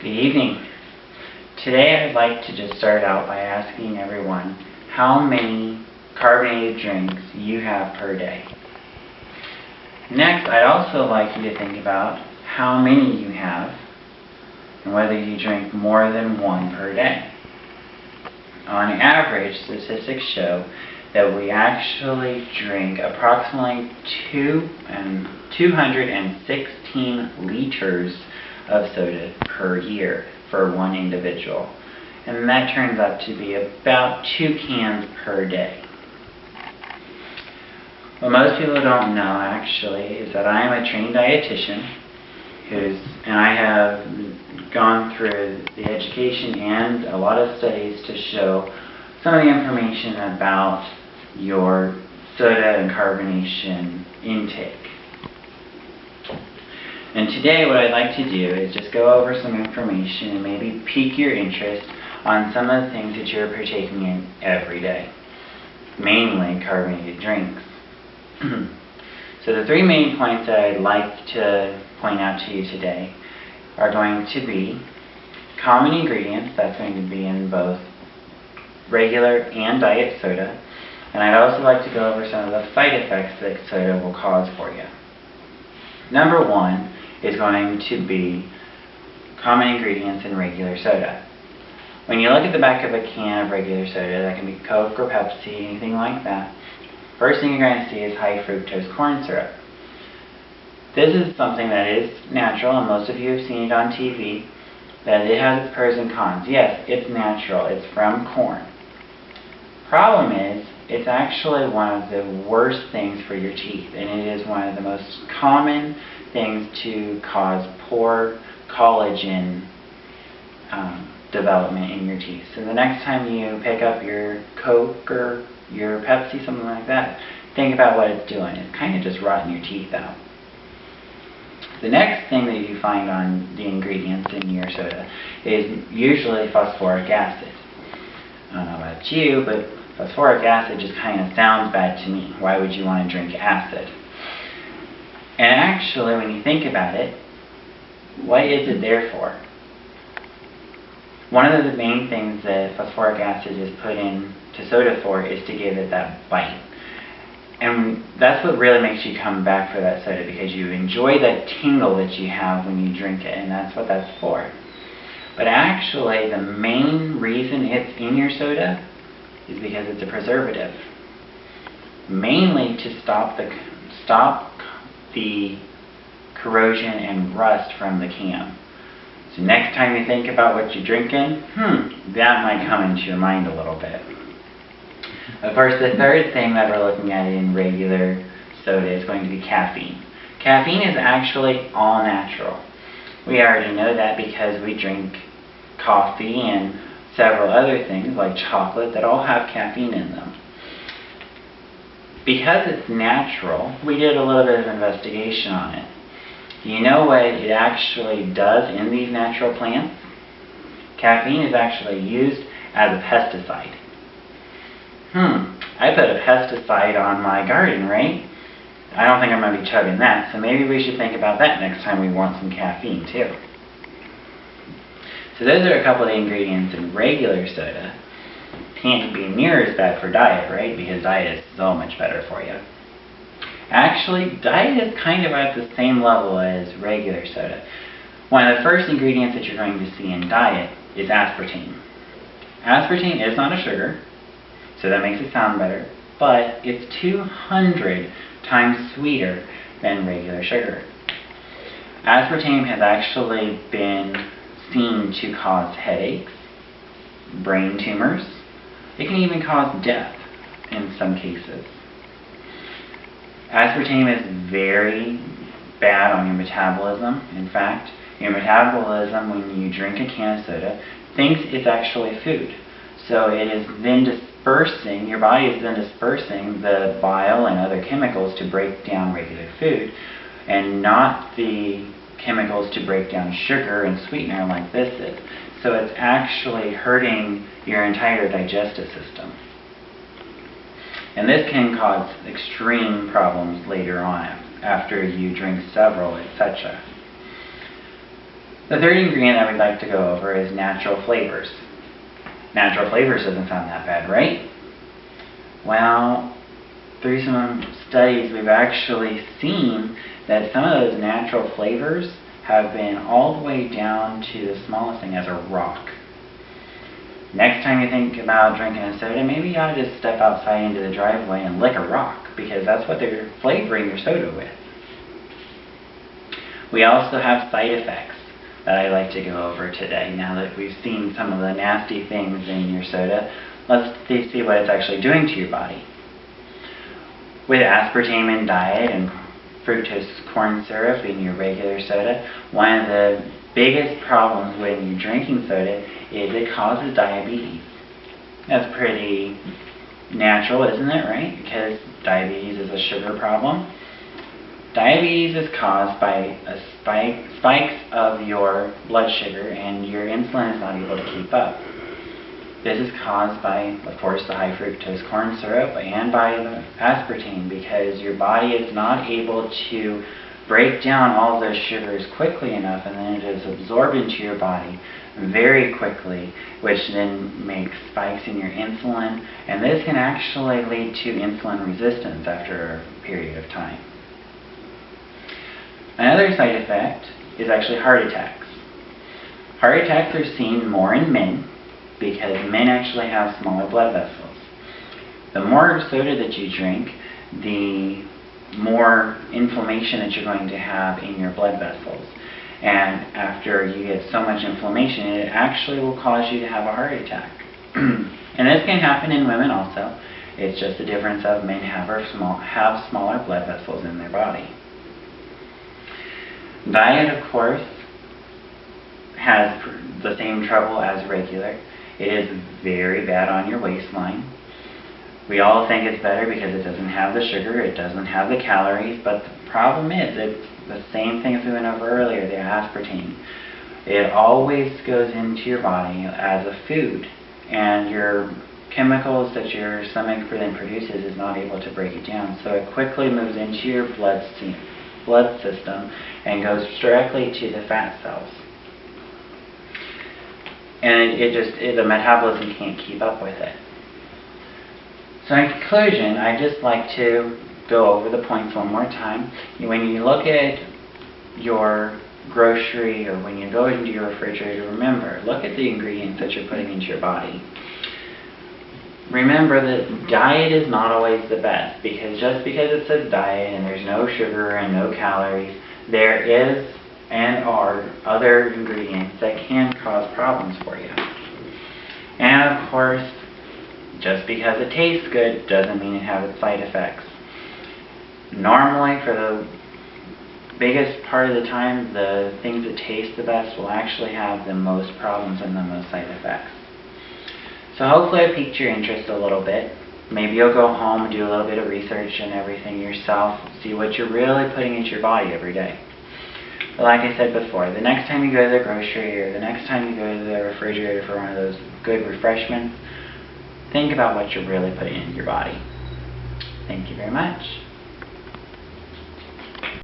Good evening. Today I'd like to just start out by asking everyone how many carbonated drinks you have per day. Next, I'd also like you to think about how many you have and whether you drink more than one per day. On average, statistics show that we actually drink approximately 216 liters of soda per year for one individual. And that turns out to be about 2 cans per day. What most people don't know actually is that I am a trained dietitian and I have gone through the education and a lot of studies to show some of the information about your soda and carbonation intake. And today what I'd like to do is just go over some information and maybe pique your interest on some of the things that you're partaking in every day, mainly carbonated drinks. So the 3 main points that I'd like to point out to you today are going to be common ingredients, that's going to be in both regular and diet soda, and I'd also like to go over some of the side effects that soda will cause for you. Number 1 is going to be common ingredients in regular soda. When you look at the back of a can of regular soda, that can be Coke or Pepsi, anything like that, first thing you're going to see is high fructose corn syrup. This is something that is natural, and most of you have seen it on TV, that it has its pros and cons. Yes, it's natural, it's from corn. Problem is, it's actually one of the worst things for your teeth, and it is one of the most common things to cause poor collagen development in your teeth. So the next time you pick up your Coke or your Pepsi, something like that, think about what it's doing. It's kind of just rotting your teeth out. The next thing that you find on the ingredients in your soda is usually phosphoric acid. I don't know about you, but phosphoric acid just kind of sounds bad to me. Why would you want to drink acid? And actually, when you think about it, what is it there for? One of the main things that phosphoric acid is put into soda for is to give it that bite. And that's what really makes you come back for that soda, because you enjoy that tingle that you have when you drink it, and that's what that's for. But actually, the main reason it's in your soda is because it's a preservative. Mainly to stop the corrosion and rust from the can. So next time you think about what you're drinking, that might come into your mind a little bit. Of course, the third thing that we're looking at in regular soda is going to be caffeine. Caffeine is actually all natural. We already know that because we drink coffee and several other things like chocolate that all have caffeine in them. Because it's natural, we did a little bit of investigation on it. Do you know what it actually does in these natural plants? Caffeine is actually used as a pesticide. I put a pesticide on my garden, right? I don't think I'm going to be chugging that, so maybe we should think about that next time we want some caffeine too. So those are a couple of the ingredients in regular soda. Can't be near as bad for diet, right? Because diet is so much better for you. Actually, diet is kind of at the same level as regular soda. One of the first ingredients that you're going to see in diet is aspartame. Aspartame is not a sugar, so that makes it sound better, but it's 200 times sweeter than regular sugar. Aspartame has actually been seen to cause headaches, brain tumors. It can even cause death in some cases. Aspartame is very bad on your metabolism. In fact, your metabolism, when you drink a can of soda, thinks it's actually food. So it is then dispersing, your body is then dispersing the bile and other chemicals to break down regular food, and not the chemicals to break down sugar and sweetener like this is. So it's actually hurting your entire digestive system. And this can cause extreme problems later on after you drink several, etc. The third ingredient that we'd like to go over is natural flavors. Natural flavors doesn't sound that bad, right? Well, through some studies, we've actually seen that some of those natural flavors have been all the way down to the smallest thing as a rock. Next time you think about drinking a soda, maybe you ought to just step outside into the driveway and lick a rock, because that's what they're flavoring your soda with. We also have side effects that I'd like to go over today. Now that we've seen some of the nasty things in your soda, let's see what it's actually doing to your body. With aspartame in diet and fructose corn syrup in your regular soda, one of the biggest problems when you're drinking soda is it causes diabetes. That's pretty natural, isn't it, right? Because diabetes is a sugar problem. Diabetes is caused by spikes of your blood sugar, and your insulin is not able to keep up. This is caused by, of course, the high fructose corn syrup and by the aspartame, because your body is not able to break down all those sugars quickly enough, and then it is absorbed into your body very quickly, which then makes spikes in your insulin, and this can actually lead to insulin resistance after a period of time. Another side effect is actually heart attacks. Heart attacks are seen more in men because men actually have smaller blood vessels. The more soda that you drink, the more inflammation that you're going to have in your blood vessels. And after you get so much inflammation, it actually will cause you to have a heart attack. And this can happen in women also. It's just the difference of men have smaller blood vessels in their body. Diet, of course, has the same trouble as regular. It is very bad on your waistline. We all think it's better because it doesn't have the sugar, it doesn't have the calories, but the problem is it's the same thing as we went over earlier, the aspartame. It always goes into your body as a food, and your chemicals that your stomach then produces is not able to break it down, so it quickly moves into your blood system and goes directly to the fat cells. And the metabolism can't keep up with it. So in conclusion, I'd just like to go over the points one more time. When you look at your grocery or when you go into your refrigerator, remember, look at the ingredients that you're putting into your body. Remember that diet is not always the best, because just because it says diet and there's no sugar and no calories, there is and are other ingredients that can cause problems for you. And of course, just because it tastes good doesn't mean it has its side effects. Normally, for the biggest part of the time, the things that taste the best will actually have the most problems and the most side effects. So hopefully I piqued your interest a little bit. Maybe you'll go home and do a little bit of research and everything yourself, see what you're really putting into your body every day. But like I said before, the next time you go to the grocery or the next time you go to the refrigerator for one of those good refreshments, think about what you're really putting into your body. Thank you very much.